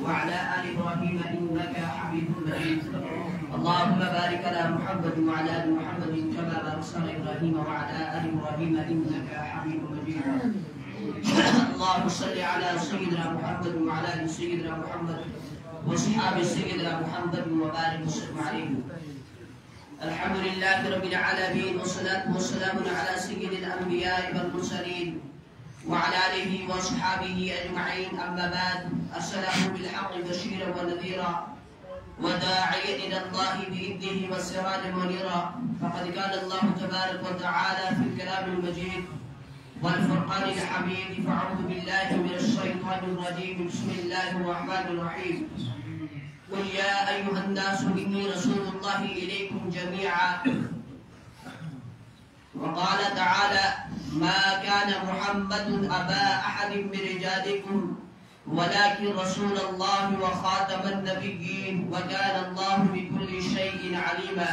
وعلى آل إبراهيم إنك حميد مجيد. اللهم بارك على محمد وعلى آل محمد كما باركت على إبراهيم وعلى آل إبراهيم إنك حميد مجيد. اللهم صل على سيدنا محمد وعلى آل سيدنا محمد وصحاب سيدنا محمد وبارك وسلم عليه. الحمد لله رب العالمين والصلاة والسلام على سيد الأنبياء والمرسلين وعلى آله وصحابه أجمعين. أما بعد، أرسله بالحق بشيرا ونذيرا وداعيا إلى الله بإذنه وسراجا منيرا. فقد قال الله تبارك وتعالى في الكلام المجيد والفرقان الحميد: فأعوذ بالله من الشيطان الرجيم. بسم الله الرحمن الرحيم. قل يا أيها الناس إني رسول الله إليكم جميعا. وقال تعالى: ما كان محمد أبا أحد من رجالكم ولكن رسول الله وخاتم النبيين وكان الله بكل شيء عليما.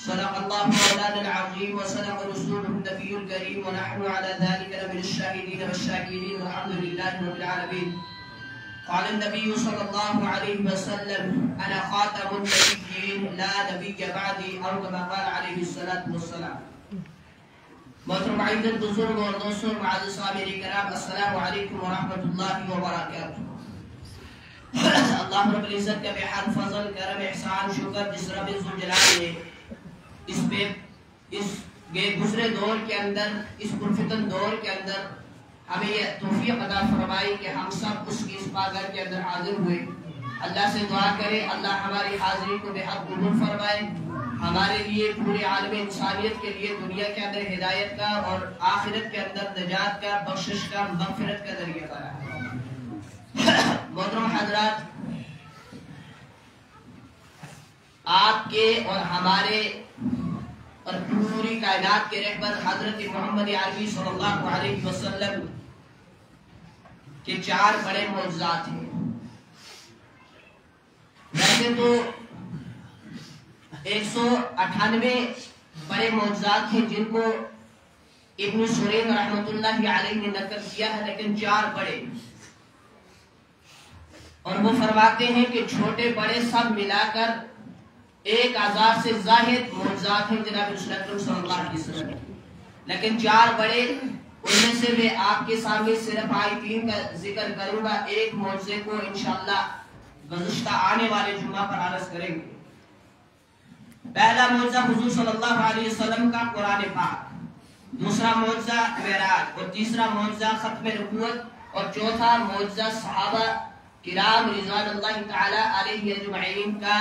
صدق الله مولانا العظيم وصدق رسوله النبي الكريم ونحن على ذلك لمن الشاهدين والشاكرين والحمد لله رب العالمين. قال النبي صلى الله عليه وسلم: أنا خاتم النبيين لا نبي بعدي، أو كما قال عليه الصلاة والسلام. محترم عزیز بزرگ اور دوستوں، معزز سامعین کرام، السلام علیکم ورحمۃ اللہ وبرکاتہ. اللہ رب العزت کا بے حد فضل، کرم، احسان، شکر جس رب ذوالجلال نے اس گزرے دور کے اندر، اس پرفتن دور کے اندر ہمیں یہ توفیق عطا فرمائی کہ ہم سب اس کی اس پاگھر کے اندر حاضر ہوئے. اللہ سے دعا کرے اللہ ہماری حاضری کو بے حد قبول فرمائے، ہمارے لیے پورے عالم انسانیت کے لیے دنیا کے اندر ہدایت کا اور آخرت کے اندر نجات کا، بخشش کا، مغفرت کا ذریعہ بنا. محترم حضرات، آپ کے اور ہمارے اور پوری کائنات کے رہبر حضرت محمد عربی صلی اللہ علیہ وسلم کے 4 بڑے معجزات ہیں. ویسے تو 198 بڑے معجزات ہیں جن کو ابن سورین رحمۃ اللہ علیہ نے نقل کیا ہے، لیکن 4 بڑے، اور وہ فرماتے ہیں کہ چھوٹے بڑے سب ملا کر 1000 سے زائد معجزات ہیں جناب رسول اکرم صلی اللہ علیہ وسلم. لیکن 4 بڑے، ان میں سے میں آپ کے سامنے صرف آیتین کا ذکر کروں گا. ایک معجزے کو انشاءاللہ گزشتہ آنے والے جمعہ پر عرض کریں گے. پہلا معجزہ حضور صلی اللہ علیہ وسلم کا قرآن پاک، دوسرا معجزہ معراج، اور تیسرا معجزہ ختم نبوت، اور چوتھا معجزہ صحابہ کرام رضوان اللہ تعالی علیہ اجمعین کا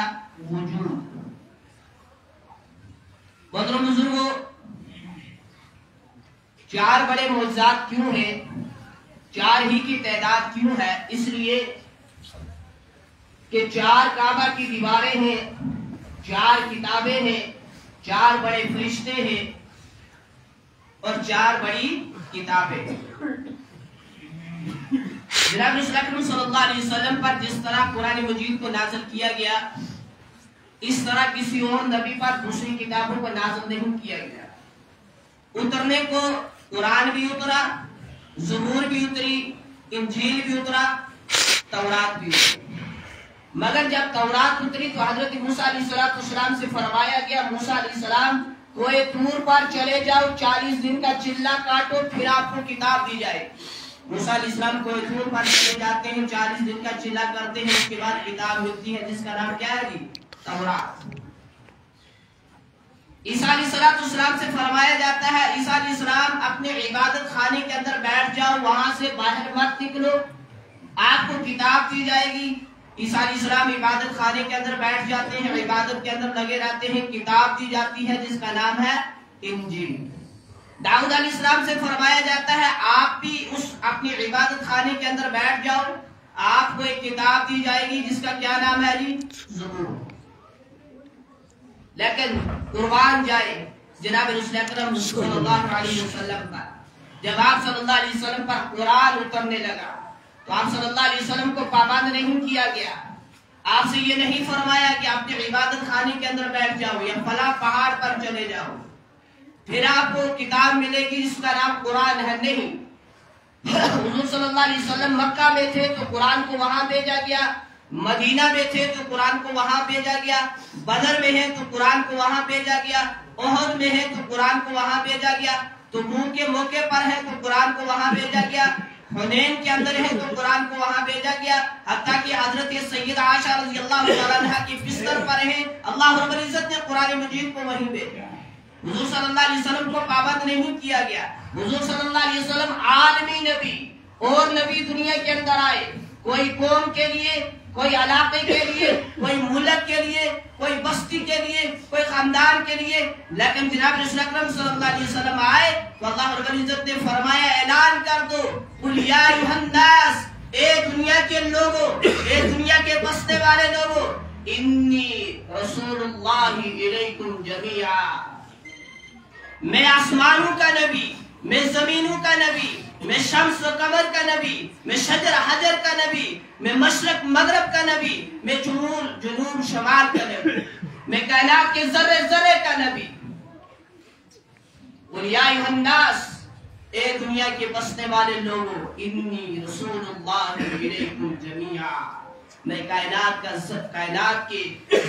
وجود. محترم بزرگوں، 4 بڑے معجزات کیوں ہیں؟ 4 ہی کی تعداد کیوں ہے؟ اس لیے کہ 4 کعبہ کی دیواریں ہیں، 4 کتابیں ہیں، 4 بڑے فرشتے ہیں، اور 4 بڑی کتابیں ہیں. جناب رسول اکرم صلی اللہ علیہ وسلم پر جس طرح قرآن مجید کو نازل کیا گیا، اس طرح کسی اور نبی پر دوسری کتابوں کو نازل نہیں کیا گیا. اترنے کو قرآن بھی اترا، زبور بھی اتری، انجیل بھی اترا، تورات بھی اتری. مگر جب تورات اتری تو حضرت موسیٰ علیہ السلام سے فرمایا گیا: موسیٰ علیہ السلام کوہ طور پر چلے جاؤ، 40 دن کا چلہ کاٹو، پھر آپ کو کتاب دی جائے. موسیٰ علیہ السلام کوہ طور پر چلے جاتے ہیں، 40 دن کا چلہ کرتے ہیں، اس کے بعد کتاب ملتی ہے جس کا نام کیا ہے جی؟ تورات. عیسیٰ علیہ السلام سے فرمایا جاتا ہے: عیسیٰ علیہ السلام اپنے عبادت خانے کے اندر بیٹھ جاؤ، وہاں سے باہر مت نکلو، آپ کو کتاب دی جائے گی. عیسیٰ علیہ السلام عبادت خانے کے اندر بیٹھ جاتے ہیں، عبادت کے اندر لگے رہتے ہیں، کتاب دی جاتی ہے جس کا نام ہے انجیل. داؤد علیہ السلام سے فرمایا جاتا ہے: آپ بھی اس اپنی عبادت خانے کے اندر بیٹھ جاؤ، آپ کو ایک کتاب دی جائے گی جس کا کیا نام ہے جی؟ زبور. لیکن قربان جائے جناب رسول اکرم صلی اللہ علیہ وسلم پر، جب آپ صلی اللہ علیہ وسلم پر قرآن اترنے لگا تو آپ صلی اللہ علیہ وسلم کو پابند نہیں کیا گیا. آپ سے یہ نہیں فرمایا کہ اپنے عبادت خانے کے اندر بیٹھ جاؤ یا فلاں پہاڑ پر چلے جاؤ پھر آپ کو کتاب ملے گی جس کا نام قرآن ہے. نہیں، حضور صلی اللہ علیہ وسلم مکہ میں تھے تو قرآن کو وہاں بھیجا گیا، مدینہ میں تھے تو قرآن کو وہاں بھیجا گیا، بدر میں ہے تو قرآن کو وہاں بھیجا گیا، احد میں ہے تو قرآن کو وہاں بھیجا گیا، تبوک کے موقع پر ہے تو قرآن کو وہاں بھیجا گیا، حنین کے اندر ہے تو قرآن کو وہاں بھیجا گیا، حتیٰ کہ حضرت سیدہ عائشہ رضی اللہ تعالیٰ عنہ کی بستر پر ہیں، اللہ رب العزت نے قرآن مجید کو وہیں بھیجا۔ حضور صلی اللہ علیہ وسلم کو پابند نہیں کیا گیا۔ حضور صلی اللہ علیہ وسلم عالمی نبی اور نبی دنیا کے اندر آئے، کوئی قوم کے لیے، کوئی علاقے کے لیے، کوئی ملک کے لیے، کوئی بستی کے لیے، کوئی خاندان کے لیے، لیکن جناب رسول اکرم صلی اللہ علیہ وسلم آئے تو اللہ رب العزت نے فرمایا اعلان کر دو، قل یا ایھا الناس، اے دنیا کے لوگوں، اے دنیا کے بسنے والے لوگوں، انی رسول اللہ الیکم جمیعا، میں آسمانوں کا نبی، میں زمینوں کا نبی، میں شمس و قمر کا نبی، میں شجر حجر کا نبی، میں مشرق مغرب کا نبی، میں جنوب شمال کا نبی، میں کائنات کے ذرے ذرے کا نبی۔ قل یا ایھا الناس، اے دنیا کے بسنے والے لوگوں، انی رسول اللہ الیکم جمیعا، میں کائنات کے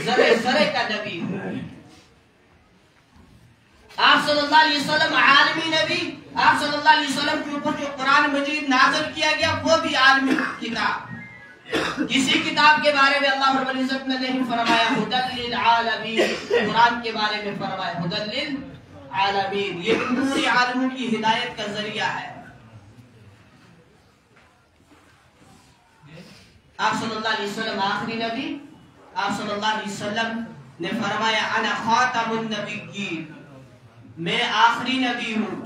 ذرے ذرے کا نبی ہوں۔ آپ صلی اللہ علیہ وسلم عالمی نبی، آپ صلی اللہ علیہ وسلم کے اوپر جو قرآن مجید نازل کیا گیا وہ بھی عالمی کتاب۔ کسی کتاب کے بارے میں اللہ رب العزت نے نہیں فرمایا ھدی للعالمین، قرآن کے بارے میں فرمایا ھدی للعالمین، یہ پورے عالموں کی ہدایت کا ذریعہ ہے۔ آپ صلی اللہ علیہ وسلم آخری نبی، آپ صلی اللہ علیہ وسلم نے فرمایا انا خاتم النبیین، میں آخری نبی ہوں،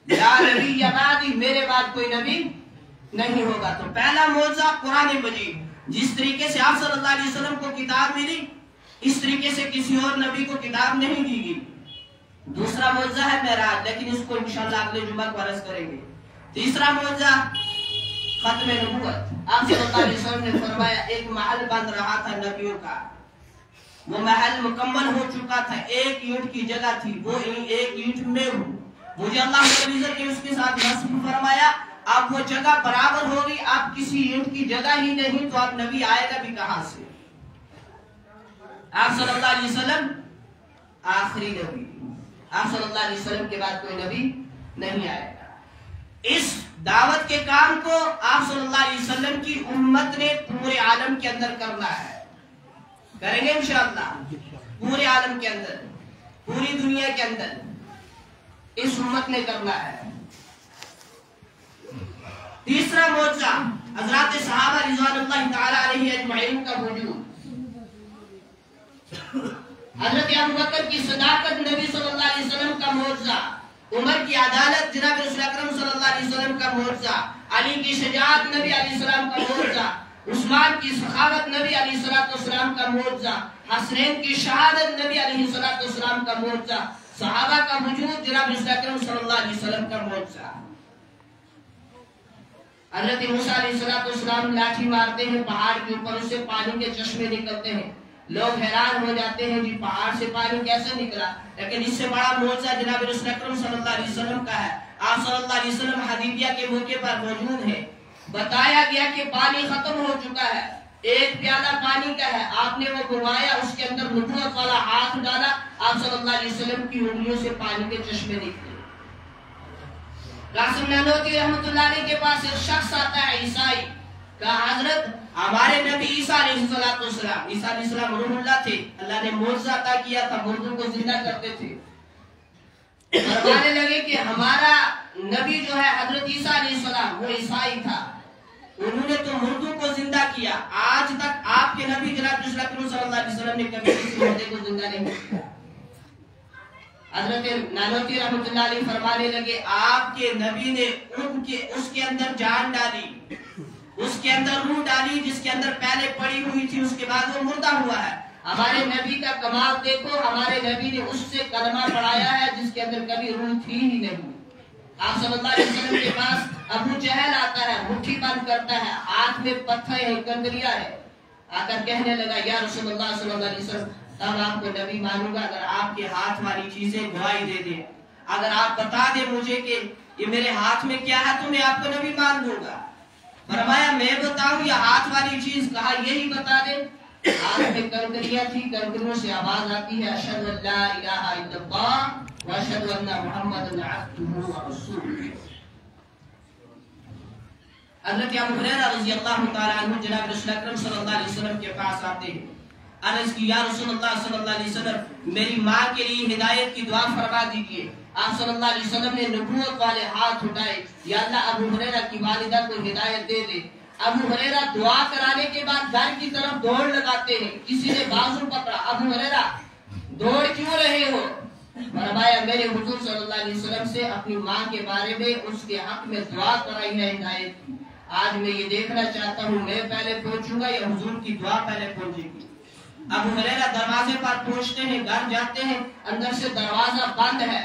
لا نبی بعدی، میرے بعد کوئی نبی نہیں ہوگا۔ تو پہلا معجزہ قرآن مجید، جس طریقے سے آپ صلی اللہ علیہ وسلم کو کتاب ملی اس طریقے سے کسی اور نبی کو کتاب نہیں دی گئی۔ دوسرا معجزہ ہے معراج، لیکن اس کو انشاءاللہ اگلے جمعہ کو عرض کریں گے۔ تیسرا معجزہ ختم نبوت، آپ صلی اللہ علیہ وسلم نے فرمایا ایک محل بن رہا تھا نبیوں کا، وہ محل مکمل ہو چکا تھا، ایک اینٹ کی جگہ تھی، وہ ایک اینٹ میں ہوں، مجھے اللہ رب العزت نے اس کے ساتھ نصب فرمایا، اب وہ جگہ برابر ہوگی، اب کسی اینٹ کی جگہ ہی نہیں تو اب نبی آئے گا بھی کہاں سے؟ آپ صلی اللہ علیہ وسلم آخری نبی، آپ صلی اللہ علیہ وسلم کے بعد کوئی نبی نہیں آئے گا۔ اس دعوت کے کام کو آپ صلی اللہ علیہ وسلم کی امت نے پورے عالم کے اندر کرنا ہے، کریں گے انشاءاللہ، پورے عالم کے اندر، پوری دنیا کے اندر اس امت نے کرنا ہے۔ تیسرا معجزہ حضرات صحابہ رضوان اللہ تعالی علیہ اجمعین کا وجود، حضرت ابوبکر کی صداقت نبی صلی اللہ علیہ وسلم کا معجزہ، عمر کی عدالت جناب رسول اکرم صلی اللہ علیہ وسلم کا معجزہ، علی کی شجاعت نبی علیہ السلام کا معجزہ، عثمان کی سخاوت نبی علیہ السلام کا معجزہ، حسنین کی شہادت نبی علیہ السلام کا معجزہ، صحابہ کا وجود جناب رسول اکرم صلی اللہ علیہ وسلم کا معجزہ۔ حضرت موسیٰ علیہ السلام لاٹھی مارتے ہیں پہاڑ کے اوپر، اس سے پانی کے چشمے نکلتے ہیں، لوگ حیران ہو جاتے ہیں جی پہاڑ سے پانی کیسے نکلا، لیکن اس سے بڑا معجزہ جناب رسول اکرم صلی اللہ علیہ وسلم کا ہے۔ آپ صلی اللہ علیہ وسلم حدیبیہ کے موقع پر موجود ہیں، بتایا گیا کہ پانی ختم ہو چکا ہے، ایک پیالہ پانی کا ہے، آپ نے وہ گھمایا، اس کے اندر نبوت والا ہاتھ ڈالا، آپ صلی اللہ علیہ وسلم کی انگلیوں سے پانی کے چشمے نکلے۔ قاسم نانوتوی رحمۃ اللہ علیہ کے پاس ایک شخص آتا ہے عیسائی، کہا حضرت ہمارے نبی عیسیٰ علیہ السلام، عیسیٰ علیہ السلام روح اللہ تھے، اللہ نے معجزہ عطا کیا تھا، مردوں کو زندہ کرتے تھے، فرمانے لگے کہ ہمارا نبی جو ہے حضرت عیسیٰ علیہ السلام وہ عیسائی تھا، انہوں نے تو مردوں کو زندہ کیا، آج تک آپ کے نبی جناب رسول اکرم صلی اللہ علیہ وسلم نے کبھی کسی مردے کو زندہ نہیں کیا۔ حضرت نانوتوی رحمۃ اللہ علیہ فرمانے لگے آپ کے نبی نے اس کے اندر جان ڈالی، اس کے اندر روح ڈالی، جس کے اندر پہلے پڑی ہوئی تھی، اس کے بعد وہ مردہ ہوا ہے۔ ہمارے نبی کا کمال دیکھو، ہمارے نبی نے اس سے کلمہ پڑھایا ہے جس کے اندر کبھی روح تھی ہی نہیں۔ آپ صلی اللہ علیہ وسلم کے پاس ابو جہل آتا ہے، مٹھی بند کرتا ہے، ہاتھ میں پتھر ہے، کنکریاں ہے، آ کر کہنے لگا یا رسول اللہ صلی اللہ علیہ وسلم تب آپ کو نبی مانوں گا اگر آپ کے ہاتھ والی چیزیں گواہی دے دیں، اگر آپ بتا دیں مجھے کہ یہ میرے ہاتھ میں کیا ہے تو میں آپ کو نبی مان لوں گا. فرمایا میں بتاؤں یا ہاتھ والی چیز؟ کہا یہی بتا دے. ہاتھ میں کنکریاں تھی، کنکریوں سے آواز آتی ہے اشہد ان لا الہ الا اللہ واشہد ان محمد عبدہ ورسولہ. حضرت ابو ہریرہ رضی اللہ تعالی عنہ جناب رسول اکرم صلی اللہ علیہ وسلم کے پاس آتے ہیں. عرض کی یا رسول اللہ صلی اللہ علیہ وسلم میری ماں کے لیے ہدایت کی دعا فرما دیجیے. آپ صلی اللہ علیہ وسلم نے نبوت والے ہاتھ اٹھائے، یا اللہ ابو ہریرہ کی والدہ کو ہدایت دے دے. ابو ہریرہ دعا کرانے کے بعد گھر کی طرف دوڑ لگاتے ہیں. کسی نے بازو پکڑا، ابو ہریرہ دوڑ کیوں رہے ہو؟ فرمایا میرے حضور صلی اللہ علیہ وسلم سے اپنی ماں کے بارے میں اس کے حق میں دعا کرائی ہے ہدایت کی. آج میں یہ دیکھنا چاہتا ہوں میں پہلے پہنچوں گا یا حضور کی دعا پہلے پہنچے گی. ابو ہریرہ دروازے پر پہنچتے ہیں، گھر جاتے ہیں، اندر سے دروازہ بند ہے.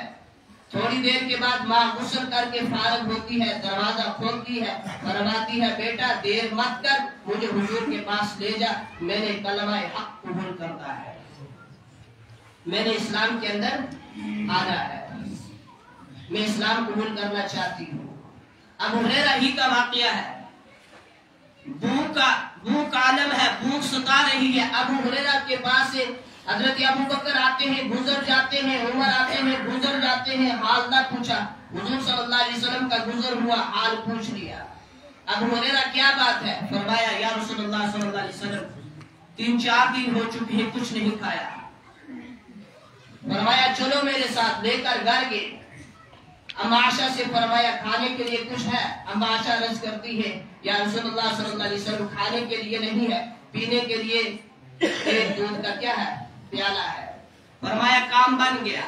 تھوڑی دیر کے بعد ماں غسل کر کے فارغ ہوتی ہے، دروازہ کھولتی ہے، فرماتی ہے بیٹا دیر مت کر، مجھے حضور کے پاس لے جا، میں نے کلمہ حق قبول کرنا ہے، میں نے اسلام کے اندر آنا ہے، میں اسلام قبول کرنا چاہتی ہوں. ابو ہریرہ ہی کا واقعہ ہے. بھوک عالم ہے، بھوک ستا رہی ہے. ابو ہریرہ کے پاس سے حضرت ابو بکر آتے ہیں، گزر جاتے ہیں، عمر آتے ہیں، گزر جاتے ہیں، حال نہ پوچھا. حضور صلی اللہ علیہ وسلم کا گزر ہوا، حال پوچھ لیا. ابو ہریرہ کیا بات ہے؟ فرمایا یا رسول اللہ صلی اللہ علیہ وسلم 3-4 دن ہو چکے ہیں کچھ نہیں کھایا. فرمایا چلو میرے ساتھ، لے کر گھر گئے. اما عائشہ سے فرمایا کھانے کے لیے کچھ ہے؟ اما عائشہ عرض کرتی ہے یا رسول اللہ صلی اللہ علیہ وسلم کھانے کے لیے نہیں ہے، پینے کے لیے ایک دودھ کا کیا ہے؟ پیالہ ہے. فرمایا کام بن گیا.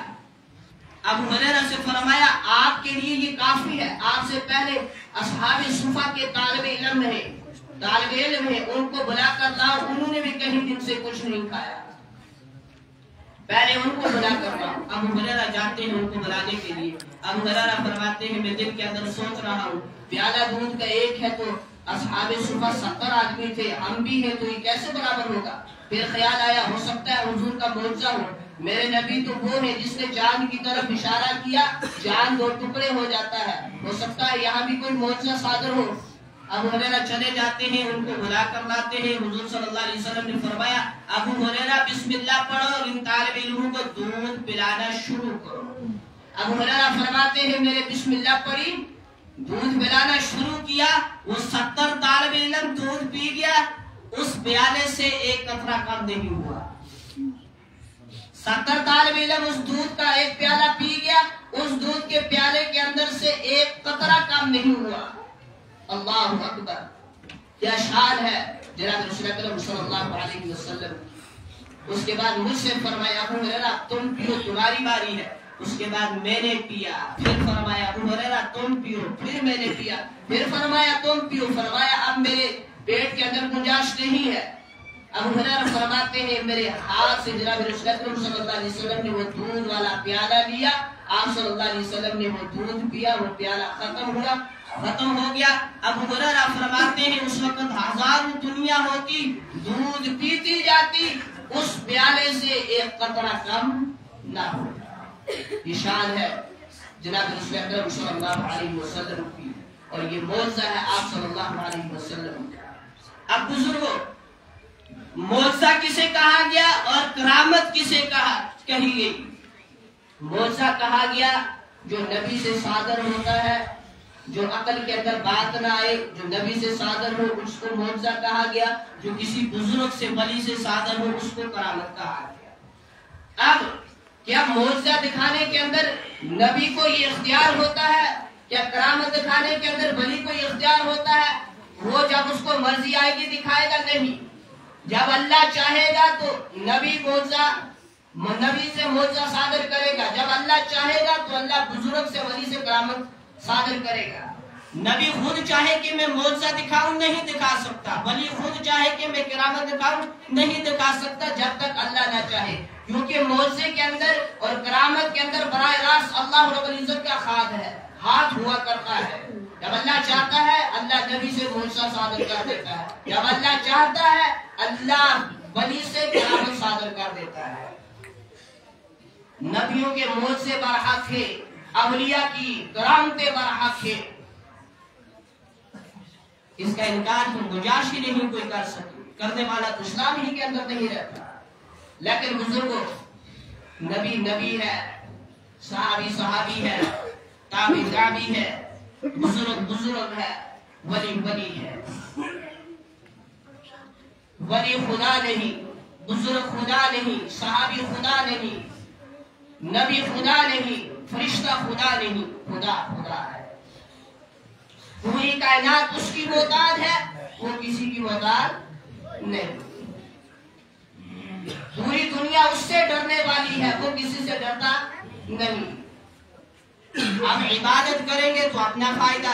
ابو ہریرہ سے فرمایا آپ کے لیے یہ کافی ہے. آپ سے پہلے اصحاب صفہ کے طالب علم ہیں، ان کو بلا کر لاؤ، انہوں نے بھی کہیں دن سے کچھ نہیں کھایا، پہلے ان کو بلا کر لاؤ. ابو ہریرہ جاتے ہیں ان کو بلانے کے لیے. ابو ہریرہ فرماتے ہیں میں دل کے اندر سوچ رہا ہوں پیالہ دودھ کا ایک ہے تو اصحاب صفہ 70 آدمی تھے، ہم بھی ہیں، تو یہ کیسے برابر ہوگا؟ پھر خیال آیا ہو سکتا ہے حضور کا معجزہ ہو. میرے نبی تو وہ ہے جس نے چاند کی طرف اشارہ کیا، چاند 2 ٹکڑے ہو جاتا ہے، ہو سکتا ہے یہاں بھی کوئی معجزہ صادر ہو. ابو ہریرہ چلے جاتے ہیں، ان کو بلا کر لاتے ہیں. حضور صلی اللہ علیہ وسلم نے فرمایا ابو ہریرہ بسم اللہ پڑھو اور ان طالب علموں کو دودھ پلانا شروع کرو. ابو ہریرہ فرماتے ہیں میں نے بسم اللہ پڑھی، دودھ پلانا شروع کیا. وہ 70 طالب علم دودھ پی گیا، اس پیالے سے ایک قطرہ کم نہیں ہوا. 70 طالب علم اس دودھ کا ایک پیالہ پی گیا، اس دودھ کے پیالے کے اندر سے ایک قطرہ کم نہیں ہوا. اللہ اکبر، کیا شان ہے جناب رسول اکرم صلی اللہ علیہ وسلم. اس کے بعد مجھ سے فرمایا ابو ہریرہ تم پیو، تمہاری باری ہے. اس کے بعد میں نے پیا. پھر فرمایا ابو ہریرہ تم پیو. پھر میں نے پیا. پھر فرمایا تم پیو. فرمایا اب میرے پیٹ کے اندر گنجائش نہیں ہے. ابو ہریرہ فرماتے ہیں میرے ہاتھ سے جناب رسول اکرم صلی اللہ علیہ وسلم نے وہ دودھ والا پیالہ لیا. آپ صلی اللہ علیہ وسلم نے وہ دودھ پیا، وہ پیالہ ختم ہو گیا. ابو ہریرہ فرماتے ہیں اس وقت 1000 دنیا ہوتی، دودھ پیتی جاتی، اس پیالے سے ایک قطرہ کم نہ ہوتا. یہ شان ہے جناب رسول اکرم صلی اللہ علیہ وسلم کی، اور یہ معجزہ ہے آپ صلی اللہ علیہ وسلم کا. اب بزرگوں، معجزہ کسے کہا گیا اور کرامت کسے کہی گئی؟ معجزہ کہا گیا جو نبی سے صادر ہوتا ہے، جو عقل کے اندر بات نہ آئے، جو نبی سے صادر ہو اس کو معجزہ کہا گیا. جو کسی بزرگ سے ولی سے صادر ہو اس کو کرامت کہا گیا. اب کیا معجزہ دکھانے کے اندر نبی کو یہ اختیار ہوتا ہے؟ کیا کرامت دکھانے کے اندر ولی کو یہ اختیار ہوتا ہے؟ وہ جب اس کو مرضی آئے گی دکھائے گا؟ نہیں. جب اللہ چاہے گا تو نبی سے معجزہ صادر کرے گا. جب اللہ چاہے گا تو اللہ بزرگ سے ولی سے کرامت صادر کرے گا. نبی خود چاہے کہ میں معجزہ دکھاؤں نہیں دکھا سکتا، ولی خود چاہے کہ میں کرامت دکھاؤں نہیں دکھا سکتا جب تک اللہ نہ چاہے. کیونکہ معجزے کے اندر اور کرامت کے اندر براہ راست اللہ رب العزت کا ہاتھ ہوا کرتا ہے. جب اللہ چاہتا ہے اللہ نبی سے معجزہ صادر کر دیتا ہے، جب اللہ چاہتا ہے اللہ ولی سے کرامت صادر کر دیتا ہے. نبیوں کے معجزے برحق تھے، اولیاء کی کرامتیں برحق ہے، اس کا انکار تو گنجائش ہی نہیں کوئی کر سکے، کرنے والا تو اسلام ہی کے اندر نہیں رہتا۔ لیکن بزرگوں، نبی نبی ہے، صحابی صحابی ہے، تابعی تابعی ہے، بزرگ بزرگ ہے، ولی ولی ہے۔ ولی خدا نہیں، بزرگ خدا نہیں، صحابی خدا نہیں، نبی خدا نہیں، فرشتہ خدا نہیں، خدا خدا ہے۔ پوری کائنات اس کی محتاج ہے، وہ کسی کی محتاج نہیں۔ پوری دنیا اس سے ڈرنے والی ہے، وہ کسی سے ڈرتا نہیں۔ ہم عبادت کریں گے تو اپنا فائدہ،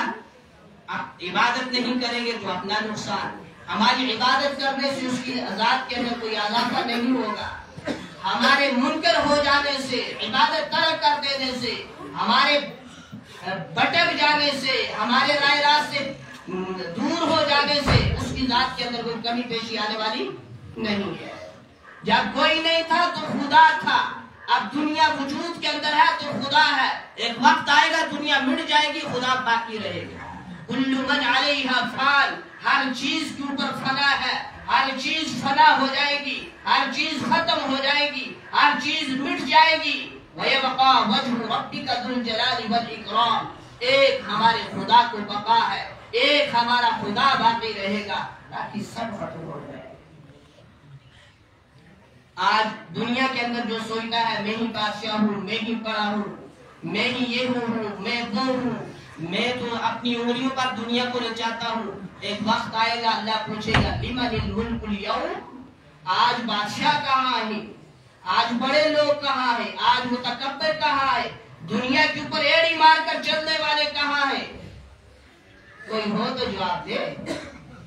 عبادت نہیں کریں گے تو اپنا نقصان۔ ہماری عبادت کرنے سے اس کی ذات کے اندر کوئی اضافہ نہیں ہوگا، ہمارے منکر ہو جانے سے، عبادت ترک کر دینے سے، ہمارے بٹک جانے سے، ہمارے رائے راست سے دور ہو جانے سے اس کی ذات کے اندر کوئی کمی پیشی آنے والی نہیں ہے۔ جب کوئی نہیں تھا تو خدا تھا، اب دنیا وجود کے اندر ہے تو خدا ہے۔ ایک وقت آئے گا دنیا مٹ جائے گی، خدا باقی رہے گا۔ کل من علیہا فان، ہر چیز کے اوپر فنا ہے، ہر چیز فنا ہو جائے گی، ہر چیز ختم ہو جائے گی، ہر چیز مٹ جائے گی۔ وَيَبْقَى وَجْهُ رَبِّكَ ذُو الْجَلَالِ وَالْإِكْرَامِ، ایک ہمارے خدا کو بقا ہے، ایک ہمارا خدا باقی رہے گا، تاکہ سب ختم ہو جائے۔ آج دنیا کے اندر جو سوچتا ہے میں ہی بادشاہ ہوں، میں ہی بڑا ہوں، میں ہی یہ ہوں، میں وہ ہوں، میں تو اپنی انگلیوں پر دنیا کو نچاتا ہوں۔ ایک وقت آئے گا اللہ پوچھے گا لمن الملک اليوم، آج بادشاہ کہاں ہے، آج بڑے لوگ کہاں ہیں، آج متکبر کہاں ہے، دنیا کے اوپر ایڑی مار کر چلنے والے کہاں ہیں؟ کوئی ہو تو جواب دے،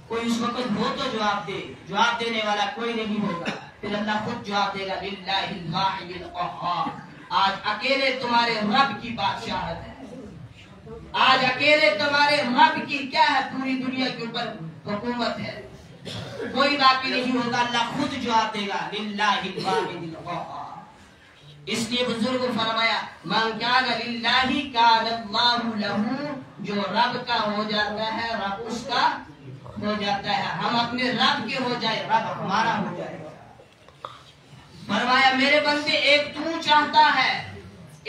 کوئی اس وقت ہو تو جواب دے۔ جواب دینے والا کوئی نہیں ہوگا۔ پھر اللہ خود جواب دے گا للہ الواحد القہار، آج اکیلے تمہارے رب کی بادشاہت ہے، آج اکیلے تمہارے رب کی کیا ہے، پوری دنیا کے اوپر حکومت ہے، کوئی باقی نہیں ہوگا۔ اللہ خود جواب دے گا للہ الواحد القہار۔ اس لیے بزرگ فرمایا من کان للہ کان اللہ لہ، جو رب کا ہو جاتا ہے رب اس کا ہو جاتا ہے۔ ہم اپنے رب کے ہو جائے، رب ہمارا ہو جائے۔ فرمایا میرے بندے ایک تو چاہتا ہے،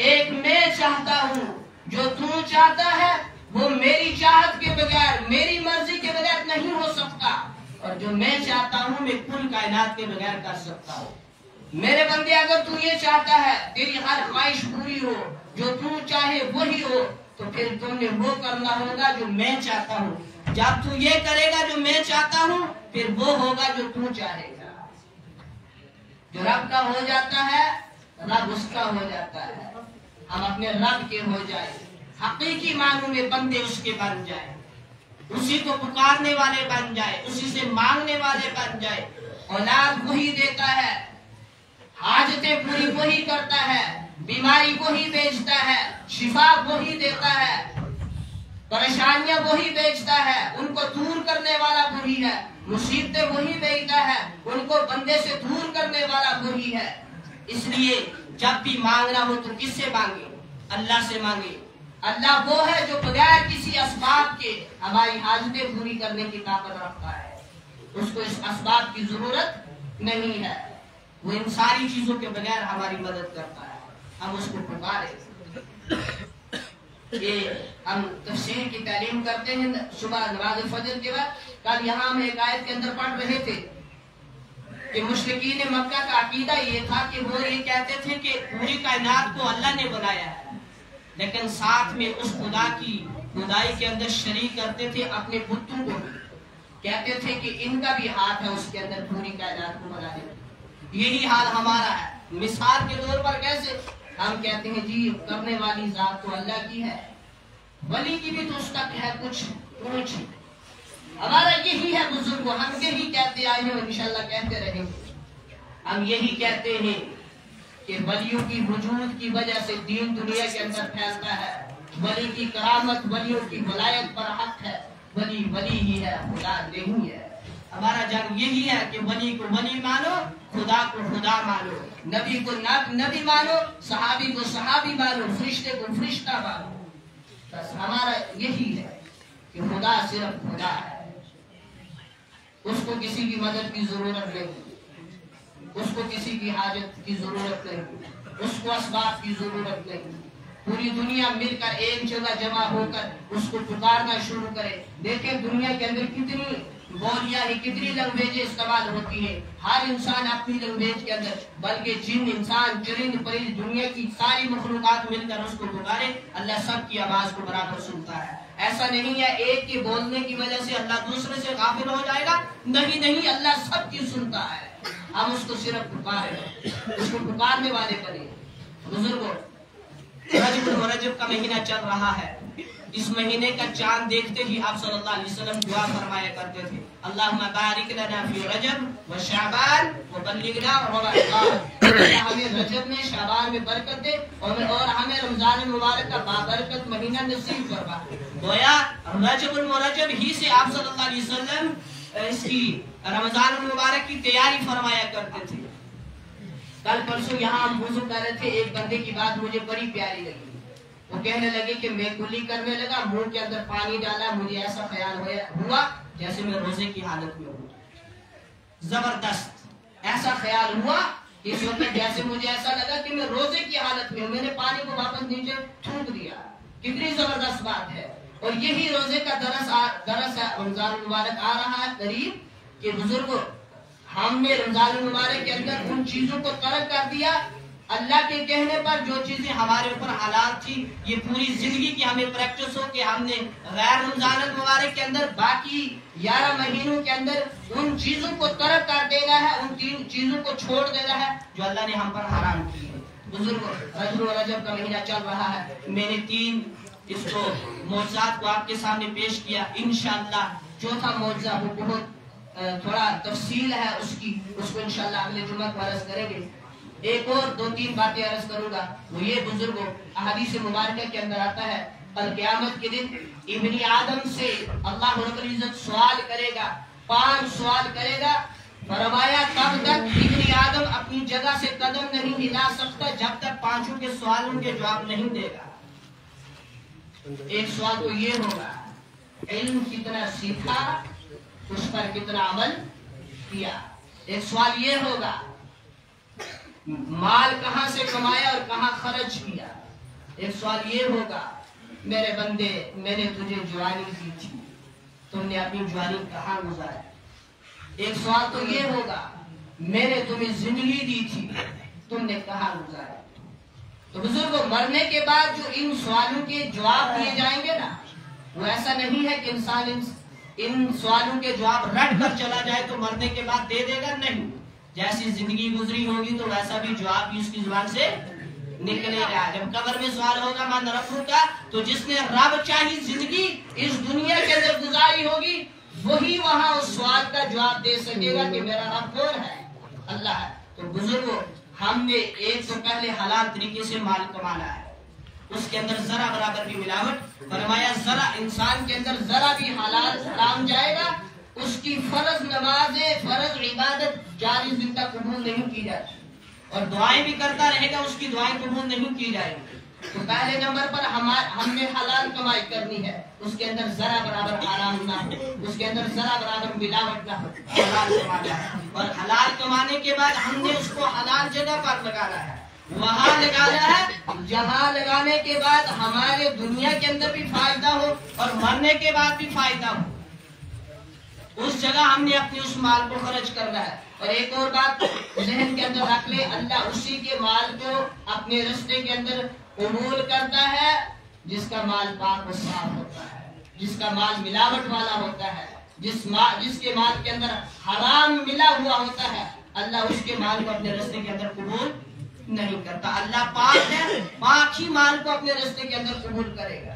ایک میں چاہتا ہوں، جو تو چاہتا ہے وہ میری چاہت کے بغیر، میری مرضی کے بغیر نہیں ہو سکتا، اور جو میں چاہتا ہوں میں کل کائنات کے بغیر کر سکتا ہوں۔ میرے بندے اگر تو یہ چاہتا ہے تیری ہر خواہش پوری ہو، جو تو چاہے وہی ہو، تو پھر تم نے وہ کرنا ہوگا جو میں چاہتا ہوں۔ جب تو یہ کرے گا جو میں چاہتا ہوں، پھر وہ ہوگا جو تو چاہے گا۔ جو رب کا ہو جاتا ہے رب اس کا ہو جاتا ہے۔ ہم اپنے رب کے ہو جائے، حقیقی معنوں میں بندے اس کے بن جائے، اسی کو پکارنے والے بن جائے، اسی سے مانگنے والے بن جائے۔ اولاد وہی دیتا ہے، حاجتیں پوری وہی کرتا ہے، بیماری وہی بیچتا ہے، شفا وہی دیتا ہے، پریشانیاں وہی بیچتا ہے، ان کو دور کرنے والا وہی ہے، مصیبتیں وہی بیچتا ہے، ان کو بندے سے دور کرنے والا وہی ہے۔ اس لیے جب بھی مانگنا ہو تو کس سے مانگے؟ اللہ سے مانگے۔ اللہ وہ ہے جو بغیر کسی اسباب کے ہماری حاجتیں پوری کرنے کی طاقت رکھتا ہے، اس کو اس اسباب کی ضرورت نہیں ہے، وہ ان ساری چیزوں کے بغیر ہماری مدد کرتا ہے۔ ہم اس کو پکارے۔ یہ ہم تفسیر کی تعلیم کرتے ہیں صبح نماز فجر کے بعد۔ کل یہاں ہم ایک آیت کے اندر پڑھ رہے تھے کہ مشرکین مکہ کا عقیدہ یہ تھا کہ وہ یہ کہتے تھے کہ پوری کائنات کو اللہ نے بنایا ہے، لیکن ساتھ میں اس خدا کی خدائی کے اندر شریک کرتے تھے اپنے بتوں کو بھی، کہتے تھے کہ ان کا بھی ہاتھ ہے اس کے اندر پوری کائنات کو بنانے میں۔ یہی حال ہمارا ہے۔ مثال کے طور پر کیسے ہم کہتے ہیں جی کرنے والی ذات تو اللہ کی ہے، ولی کی بھی تو اس تک ہے کچھ ہمارا یہی ہے بزرگوں، ہم یہی کہتے آئے ہیں، انشاءاللہ کہتے رہیں گے۔ ہم یہی کہتے ہیں کہ ولیوں کی وجود کی وجہ سے دین دنیا کے اندر پھیلتا ہے، ولی کی کرامت، ولیوں کی ولایت پر حق ہے، ولی ولی ہی ہے، خدا نہیں ہے۔ ہمارا جنگ یہی ہے کہ ولی کو ولی مانو، خدا کو خدا مانو، نبی کو نبی مانو، صحابی کو صحابی مانو، فرشتے کو فرشتہ مانو. بس ہمارا یہی ہے کہ خدا صرف خدا ہے، اس کو کسی کی مدد کی ضرورت نہیں، اس کو کسی کی حاجت کی ضرورت نہیں، اس کو اسباب کی ضرورت نہیں. پوری دنیا مل کر ایک جگہ جمع ہو کر اس کو پکارنا شروع کرے. دیکھیں دنیا کے اندر کتنی بولیاں ہیں، کتنی لینگویجیں استعمال ہوتی ہیں، ہر انسان اپنی لینگویج کے اندر، بلکہ جن انسان چرند پرند دنیا کی ساری مخلوقات مل کر اس کو پکارے، اللہ سب کی آواز کو برابر سنتا ہے. ایسا نہیں ہے ایک کے بولنے کی وجہ سے اللہ دوسرے سے غافل ہو جائے گا، نہیں، اللہ سب کی سنتا ہے. ہم اس کو صرف پکارے، اس کو پکارنے والے بنے. بزرگوں، رجب المرجب کا مہینہ چل رہا ہے. اس مہینے کا چاند دیکھتے ہی آپ صلی اللہ علیہ وسلم دعا فرمایا کرتے تھے، اللہم بارک لنا فی رجب و شعبان و بلغنا رمضان. ہمیں رجب میں شعبان میں برکت دے اور ہمیں رمضان المبارک کا بابرکت مہینہ نصیب فرما. گویا رجب المرجب ہی سے آپ صلی اللہ علیہ وسلم اس کی رمضان المبارک کی تیاری فرمایا کرتے تھے. کل پرسوں یہاں ہم وضو کر رہے تھے، ایک بندے کی بات مجھے بڑی پیاری لگی. وہ کہنے لگے کہ میں کلی کرنے لگا، منہ کے اندر پانی ڈالا، مجھے ایسا خیال ہوا جیسے میں روزے کی حالت میں ہوں. زبردست ایسا خیال ہوا اس وقت جیسے مجھے ایسا لگا کہ میں روزے کی حالت میں ہوں. میں نے پانی کو واپس نیچے تھوک دیا. کتنی زبردست بات ہے. اور یہی روزے کا درس ہے. رمضان المبارک آ رہا ہے قریب کہ بزرگوں، ہم نے رمضان المبارک کے اندر ان چیزوں کو ترک کر دیا اللہ کے کہنے پر جو چیزیں ہمارے اوپر حلال تھی. یہ پوری زندگی کی ہمیں پریکٹس ہو کہ ہم نے غیر رمضان المبارک کے اندر باقی 11 مہینوں کے اندر ان چیزوں کو ترک کر دینا ہے، ان 3 چیزوں کو چھوڑ دینا ہے جو اللہ نے ہم پر حرام کی ہے. بزرگوں، رجب و رجب کا مہینہ چل رہا ہے. میں نے 3 اس کو معجزات کو آپ کے سامنے پیش کیا. انشاءاللہ چوتھا معجزہ وہ بہت تھوڑا تفصیل ہے اس کی، اس کو انشاءاللہ اگلے جمعہ کو عرض کریں گے. ایک اور 2-3 باتیں عرض کروں گا. وہ یہ بزرگوں، احادیث مبارکہ کے اندر آتا ہے کل قیامت کے دن ابن آدم سے اللہ رب العزت سوال کرے گا، 5 سوال کرے گا. فرمایا تب تک ابن آدم اپنی جگہ سے قدم نہیں ہلا سکتا جب تک 5 کے سوالوں کے جواب نہیں دے گا. ایک سوال تو یہ ہوگا، علم کتنا سیکھا، اس پر کتنا عمل کیا. ایک سوال یہ ہوگا، مال کہاں سے کمایا اور کہاں خرچ کیا. ایک سوال یہ ہوگا، میرے بندے میں نے تجھے جوانی دی تھی، تم نے اپنی جوانی کہاں گزاری. ایک سوال تو یہ ہوگا، میں نے تمہیں زندگی دی تھی، تم نے کہاں گزاری. تو بزرگوں، مرنے کے بعد جو ان سوالوں کے جواب دیے جائیں گے نا، وہ ایسا نہیں ہے کہ انسان ان سوالوں کے جواب رٹ کر چلا جائے تو مرنے کے بعد دے دے گا. نہیں، جیسی زندگی گزری ہوگی تو ویسا بھی جواب بھی اس کی زبان سے نکلے گا. جب قبر میں سوال ہوگا من ربک کا، تو جس نے رب چاہی زندگی اس دنیا کے اندر گزاری ہوگی وہی وہاں اس سوال کا جواب دے سکے گا کہ میرا رب کون ہے، اللہ ہے. تو بزرگوں، ہم نے ایک تو پہلے حلال طریقے سے مال کمانا ہے، اس کے اندر ذرا برابر بھی ملاوٹ. فرمایا ذرا انسان کے اندر ذرا بھی حلال حرام جائے گا، اس کی فرض نمازیں، فرض عبادت 40 دن تک قبول نہیں کی جاتی، اور دعائیں بھی کرتا رہے گا، اس کی دعائیں قبول نہیں کی جائیں گی. تو پہلے نمبر پر ہم نے حلال کمائی کرنی ہے، اس کے اندر ذرا برابر حرام نہ ہو، اس کے اندر ذرا برابر ملاوٹ نہ ہو. حلال کمانا ہے، اور حلال کمانے کے بعد ہم نے اس کو حلال جگہ پر لگانا ہے. وہاں لگانا ہے جہاں لگانے کے بعد ہمارے دنیا کے اندر بھی فائدہ ہو اور مرنے کے بعد بھی فائدہ ہو. اس جگہ ہم نے اپنے اس مال کو خرچ کرنا ہے. اور ایک اور بات ذہن کے اندر رکھ لے، اللہ اسی کے مال کو اپنے رستے کے اندر قبول کرتا ہے جس کا مال پاک و صاف ہوتا ہے، جس کا مال ملاوٹ والا ہوتا ہے، جس کے مال کے اندر حرام ملا ہوا ہوتا ہے. اللہ اس کے مال کو اپنے رستے کے اندر قبول نہیں کرتا. اللہ پاک ہے، پاک ہی مال کو اپنے رستے کے اندر قبول کرے گا.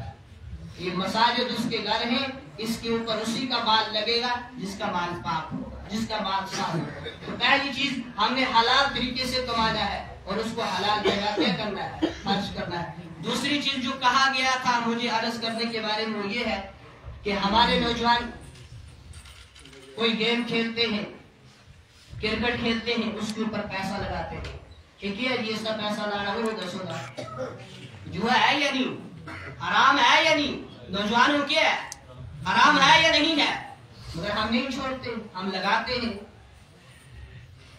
یہ مساجد اس کے گھر ہیں، اس کے اوپر اسی کا مال لگے گا جس کا مال پاک ہوگا، جس کا مال صاف ہوگا. تو پہلی چیز ہم نے حلال طریقے سے کمانا ہے اور اس کو حلال جگہ پہ کرنا ہے، خرچ کرنا ہے. دوسری چیز جو کہا گیا تھا مجھے عرض کرنے کے بارے میں وہ یہ ہے کہ ہمارے نوجوان کوئی گیم کھیلتے ہیں، کرکٹ کھیلتے ہیں، اس کے اوپر پیسہ لگاتے ہیں کہ کیا جی اس کا پیسہ لانا وہ 10,000 جوا ہے یا نہیں، حرام ہے یا نہیں، نوجوانوں کیا ہے حرام ہے یا نہیں ہے، مگر ہم نہیں چھوڑتے، ہم لگاتے ہیں،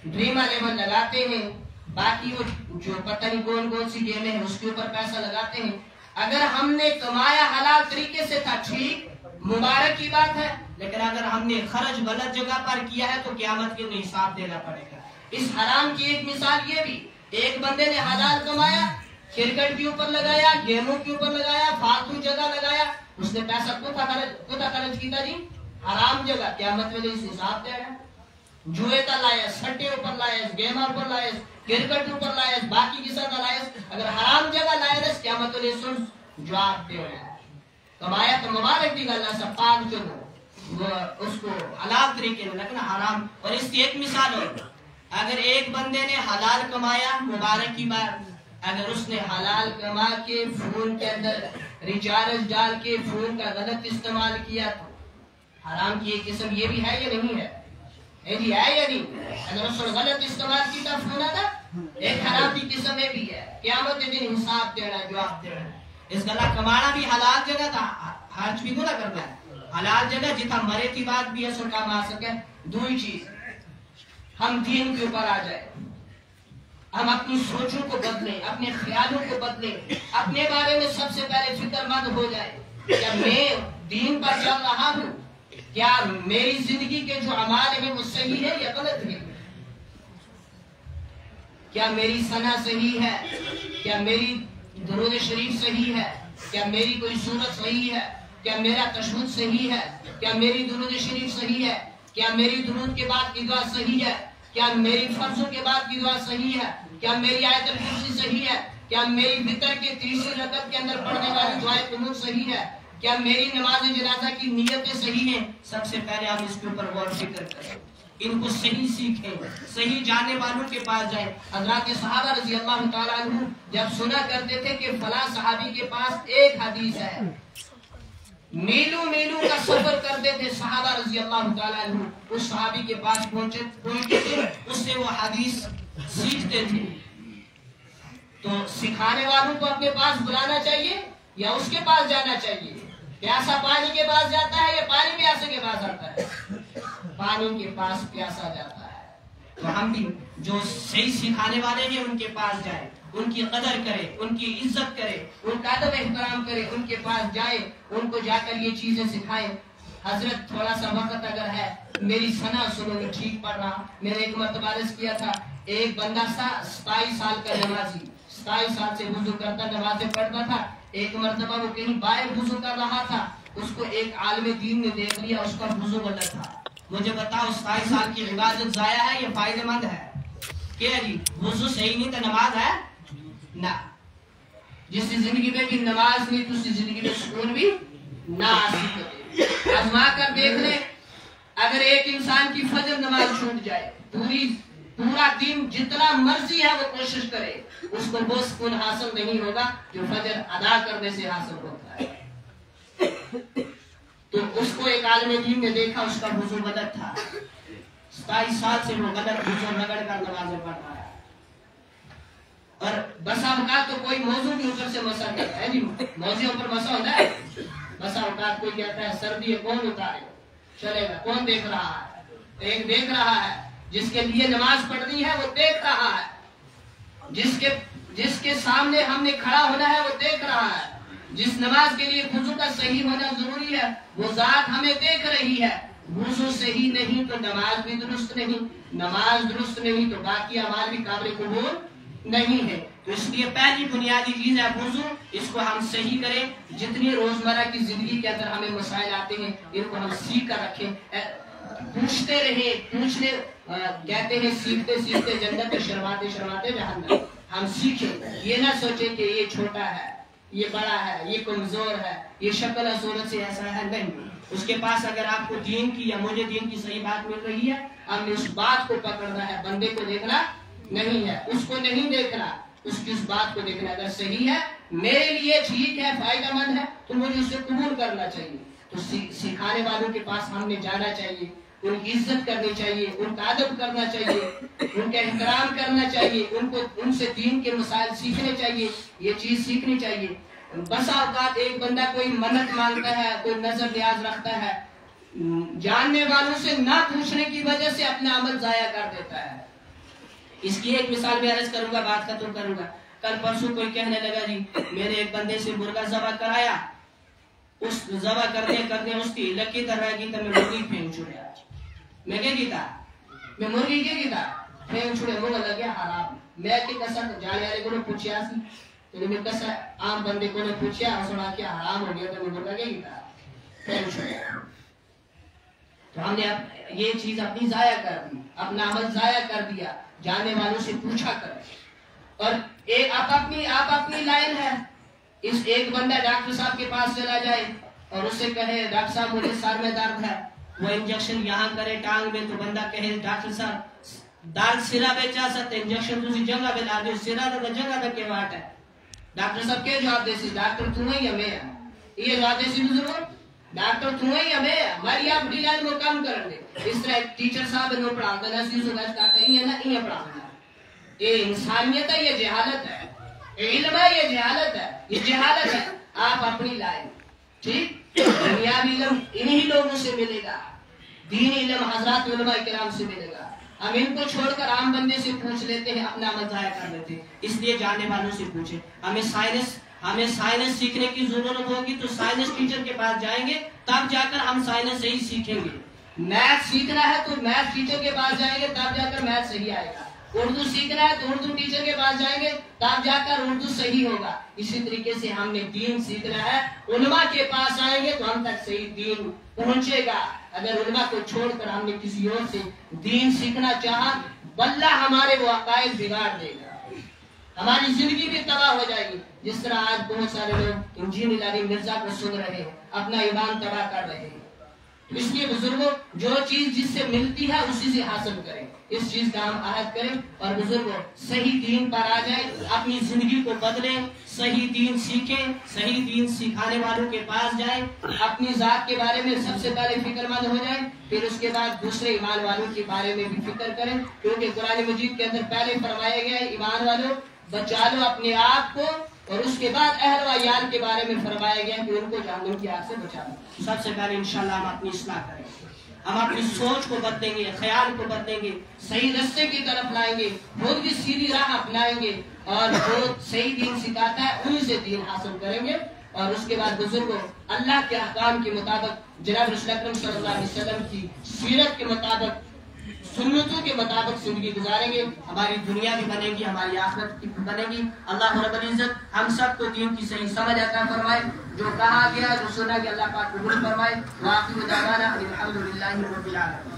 ڈریم 11 لگاتے ہیں، باقی وہ جو پتہ نہیں کون کون سی گیم ہے اس کے اوپر پیسہ لگاتے ہیں۔ اگر ہم نے کمایا حلال طریقے سے تھا ٹھیک، مبارک کی بات ہے، لیکن اگر ہم نے خرچ غلط جگہ پر کیا ہے تو قیامت کے لیے حساب دینا پڑے گا۔ اس حرام کی ایک مثال یہ بھی، ایک بندے نے حلال کمایا، کرکٹ کے اوپر لگایا، گیموں کے اوپر لگایا، فالتو جگہ لگایا، اس نے پیسہ کوتا خرچ کیتا جی حرام جگہ، قیامت میں اس حساب دے رہا ہے۔ جوئے تا لائے، سٹے اوپر لائے، گیم اوپر لائے، کرکٹ اوپر لائے، باقی کسی کا لائے، اگر حرام جگہ لائے رس قیامت میں سن جواب دے رہا ہے۔ کمایا تو مبارک دی گل سب پاک جو اس کو حلال طریقے میں لیکن حرام۔ اور اس کی ایک مثال ہو، اگر ایک بندے نے حلال کمایا، مبارک کی بات، اگر اس نے حلال کما کے فون کے اندر ریچارج ڈال کے فون کا غلط استعمال کیا تو حرام کی ایک قسم یہ بھی ہے یا نہیں ہے؟ جی ہے یا نہیں؟ اگر اس نے غلط استعمال کیا فون تھا، ایک حرام کی قسم یہ بھی ہے، قیامت کے دن حساب دینا، جواب دینا۔ اس گلا کمانا بھی حلال جگہ تھا، خرچ بھی نہ کرنا ہے حلال جگہ، جتنا مرے کی بات بھی ہے سو کام آ سکے۔ دوئی چیز، ہم دین کے اوپر آ جائیں، ہم اپنی سوچوں کو بدلیں، اپنے خیالوں کو بدلیں، اپنے بارے میں سب سے پہلے فکر مند ہو جائے، کیا میں دین پر چل رہا ہوں، کیا میری زندگی کے جو اعمال ہیں وہ صحیح ہے یا غلط ہے، کیا میری ثنا صحیح ہے، کیا میری درود شریف صحیح ہے، کیا میری کوئی صورت صحیح ہے، کیا میرا تشہد صحیح ہے، کیا میری درود شریف صحیح ہے، کیا میری درود کے بعد کی دعا صحیح ہے، کیا میری فرضوں کے بعد کی دعا صحیح ہے، کیا میری آیت الکرسی صحیح ہے، کیا میری وتر کے تیسری رکعت کے اندر پڑھنے والی دعائے قنوت صحیح ہے، کیا میری نماز جنازہ کی نیتیں صحیح ہیں۔ سب سے پہلے ہم اس کے اوپر غور فکر کریں، ان کو صحیح سیکھیں، صحیح جاننے والوں کے پاس جائیں۔ حضرات صحابہ رضی اللہ تعالیٰ عنہ جب سنا کرتے تھے کہ فلاں صحابی کے پاس ایک حدیث ہے، میلوں میلوں کا سفر کرتے تھے صحابہ رضی اللہ تعالیٰ عنہ، اس صحابی کے پاس پہنچتے تھے، اس سے وہ حدیث سیکھتے تھے۔ تو سکھانے والوں کو اپنے پاس بلانا چاہیے یا اس کے پاس جانا چاہیے؟ پیاسا پانی کے پاس جاتا ہے یا پانی پیاسے کے پاس آتا ہے؟ پانی کے پاس پیاسا جاتا ہے۔ تو ہم بھی جو صحیح سکھانے والے ہیں ان کے پاس جائیں، ان کی قدر کرے، ان کی عزت کرے، ان کا ادب احترام کرے، ان کے پاس جائے، ان کو جا کر یہ چیزیں سکھائیں۔ حضرت تھوڑا سا وقت اگر ہے میری ثنا سنو، میں ٹھیک پڑھ رہا، میں نے ایک مرتبہ عرض کیا تھا، ایک بندہ 27 سال کا نمازی، 27 سال سے وضو کرتا نمازیں پڑھتا تھا، ایک مرتبہ وہ کہیں باہر وضو کر رہا تھا، اس کو ایک عالم دین نے دیکھ لیا، اس کا وضو غلط تھا۔ مجھے بتاؤ 27 سال کی عبادت ضائع ہے یا فائدہ مند ہے؟ کیا جی وضو صحیح نہیں تو نماز ہے نہ، جس کی زندگی میں بھی نماز نہیں تو اس کی زندگی میں سکون بھی نہ آ سکتے۔ آزما کر دیکھ لیں، اگر ایک انسان کی فجر نماز چھوٹ جائے، پورا دن جتنا مرضی ہے وہ کوشش کرے، اس کو وہ سکون حاصل نہیں ہوگا جو فجر ادا کرنے سے حاصل ہوتا ہے۔ تو اس کو ایک عالم دین نے دیکھا، اس کا وضو غلط تھا، 27 سال سے وہ غلط وضو رگڑ کر نمازیں پڑھ رہا ہے، اور بسا اوقات تو کوئی موضوع کے اوپر سے مسا کرتا ہے، موضوع پر مسا ہوتا ہے، بسا اوقات کوئی کہتا ہے سردی ہے کون اتارے چلے گا، کون دیکھ رہا ہے؟ ایک دیکھ رہا ہے، جس کے لیے نماز پڑھنی ہے وہ دیکھ رہا ہے، جس کے سامنے ہم نے کھڑا ہونا ہے وہ دیکھ رہا ہے، جس نماز کے لیے وضو کا صحیح ہونا ضروری ہے وہ ذات ہمیں دیکھ رہی ہے۔ وضو صحیح نہیں تو نماز بھی درست نہیں، نماز درست نہیں تو باقی اعمال بھی قابل قبول نہیں ہے۔ تو اس لیے پہلی بنیادی چیز ہے وضو، اس کو ہم صحیح کریں۔ جتنی روزمرہ کی زندگی کے اندر ہمیں مسائل آتے ہیں ان کو ہم سیکھ کر رکھیں، پوچھتے رہیں، کہتے ہیں سیکھتے سیکھتے جنت، شرماتے شرماتے جہنم۔ ہم سیکھیں، یہ نہ سوچیں کہ یہ چھوٹا ہے، یہ بڑا ہے، یہ کمزور ہے، یہ شکل اور صورت سے ایسا ہے، نہیں۔ اس کے پاس اگر آپ کو دین کی یا مجھے دین کی صحیح بات مل رہی ہے، ہم نے اس بات کو پکڑنا ہے، بندے کو دیکھنا نہیں ہے، اس کو نہیں دیکھنا، اس کی اس بات کو دیکھنا۔ اگر صحیح ہے، میرے لیے ٹھیک ہے، فائدہ مند ہے، تو مجھے اسے قبول کرنا چاہیے۔ تو سکھانے والوں کے پاس ہم نے جانا چاہیے، ان کی عزت کرنی چاہیے، ان کا ادب کرنا چاہیے، ان کا احترام کرنا چاہیے، ان سے دین کے مسائل سیکھنے چاہیے، یہ چیز سیکھنی چاہیے۔ بسا اوقات ایک بندہ کوئی منت مانگتا ہے، کوئی نظر نیاز رکھتا ہے، جاننے والوں سے نہ پوچھنے کی وجہ سے اپنا عمل ضائع کر دیتا ہے۔ اس کی ایک مثال میں عرض کروں گا، بات ختم کروں گا۔ کل پرسوں کوئی کہنے لگا جی میں نے ایک بندے سے مرغا ذبح کرایا، اس ذبح کرنے اس کی لکی طرح کی تو میں مرغی پھینک چھوڑیا۔ میں کیا کیتا؟ میں مرغی کیا کیتا؟ پھینک چھوڑے، مجھے لگیا حرام۔ میں کہ کسا جانے والے کو نے پوچھیا سی، تو میں کسا عام بندے کو نے پوچھیا اور سنا کہ حرام ہو گیا تو میں مرغا کیا کیتا؟ پھینک چھوڑیا۔ تو ہم نے یہ چیز اپنی ضائع کر دی، اپنا عمل ضائع کر دیا۔ جاننے والوں سے پوچھا کریں۔ اور آپ اپنی لائن ہے، اس ایک بندہ ڈاکٹر صاحب کے پاس چلا جائے اور اس سے کہے ڈاکٹر صاحب مجھے سر میں درد ہے، وہ انجیکشن یہاں کرے ٹانگ میں، تو بندہ کہے ڈاکٹر صاحب درد سرا پہ چاہ سکتے انجیکشن تھی جگہ پہ لا دو، سرا تو جگہ پہ کے واٹ ہے۔ ڈاکٹر صاحب کیا جواب دے سی؟ ڈاکٹر تمہیں یا میں؟ یہ جواب دے سی بزرگ، ڈاکٹر تمہیں یا میں؟ ہماری آپ ڈی لائن کو کم کر دے۔ اس طرح ٹیچر صاحب نو پڑھا دینا سی سمجھ کا کہیں ہے نا یہ پڑھا دینا۔ یہ انسانیت ہے، یہ جہالت ہے، علم ہے، یہ جہالت ہے، یہ جہالت ہے۔ آپ اپنی لائن ٹھیک، دنیاوی علم انہی لوگوں سے ملے گا، دینی علم حضرات علماء کرام سے ملے گا۔ ہم ان کو چھوڑ کر عام بندے سے پوچھ لیتے ہیں، اپنا عمل ضائع کر لیتے ہیں۔ اس لیے جاننے والوں سے پوچھیں۔ ہمیں سائنس سیکھنے کی ضرورت ہوگی تو سائنس ٹیچر کے پاس جائیں گے، تب جا کر ہم سائنس صحیح سیکھیں گے۔ میتھ سیکھنا ہے تو میتھ ٹیچر کے پاس جائیں گے، تب جا کر میتھ صحیح آئے گا۔ اردو سیکھنا ہے تو اردو ٹیچر کے پاس جائیں گے، تب جا کر اردو صحیح ہوگا۔ اسی طریقے سے ہم نے دین سیکھنا ہے، علماء کے پاس آئیں گے تو ہم تک صحیح دین پہنچے گا۔ اگر علماء کو چھوڑ کر ہم نے کسی اور سے دین سیکھنا چاہا، واللہ ہمارے وہ عقائد بگاڑ دے گا، ہماری زندگی بھی تباہ ہو جائے گی۔ جس طرح آج بہت سارے لوگ انجینئر علی مرزا کو سن رہے ہیں، اپنا ایمان تباہ کر رہے ہیں۔ اس لیے بزرگوں، جو چیز جس سے ملتی ہے اسی سے حاصل کریں، اس چیز کا ہم عہد کریں۔ اور بزرگوں صحیح دین پر آ جائیں، اپنی زندگی کو بدلیں، صحیح دین سیکھیں، صحیح دین سکھانے والوں کے پاس جائیں، اپنی ذات کے بارے میں سب سے پہلے فکر مند ہو جائیں، پھر اس کے بعد دوسرے ایمان والوں کے بارے میں بھی فکر کریں۔ کیونکہ قرآن مجید کے اندر پہلے فرمایا گیا ہے ایمان والوں بچا لو اپنے آپ کو، اور اس کے بعد اہل و عیال کے بارے میں فرمایا گیا کہ ان کو جہنم کی آگ سے بچا لو۔ سب سے پہلے انشاءاللہ ہم اپنی اصلاح کریں گے، ہم اپنی سوچ کو بدلیں گے، خیال کو بدلیں گے، صحیح رستے کی طرف لائیں گے، خود بھی سیدھی راہ اپنائیں گے، اور جو صحیح دین سکھاتا ہے انہی سے دین حاصل کریں گے۔ اور اس کے بعد بزرگوں اللہ کے احکام کے مطابق، جناب رسول اکرم صلی اللہ علیہ وسلم کی سیرت کے مطابق، سنتوں کے مطابق زندگی گزاریں گے، ہماری دنیا بھی بنے گی، ہماری آخرت بھی بنے گی۔ اللہ رب العزت ہم سب کو دین کی صحیح سمجھ عطا فرمائے، جو کہا گیا جو سنا گیا اللہ پاک قبول فرمائے۔ وآخر دعوانا الحمدللہ رب العالمین۔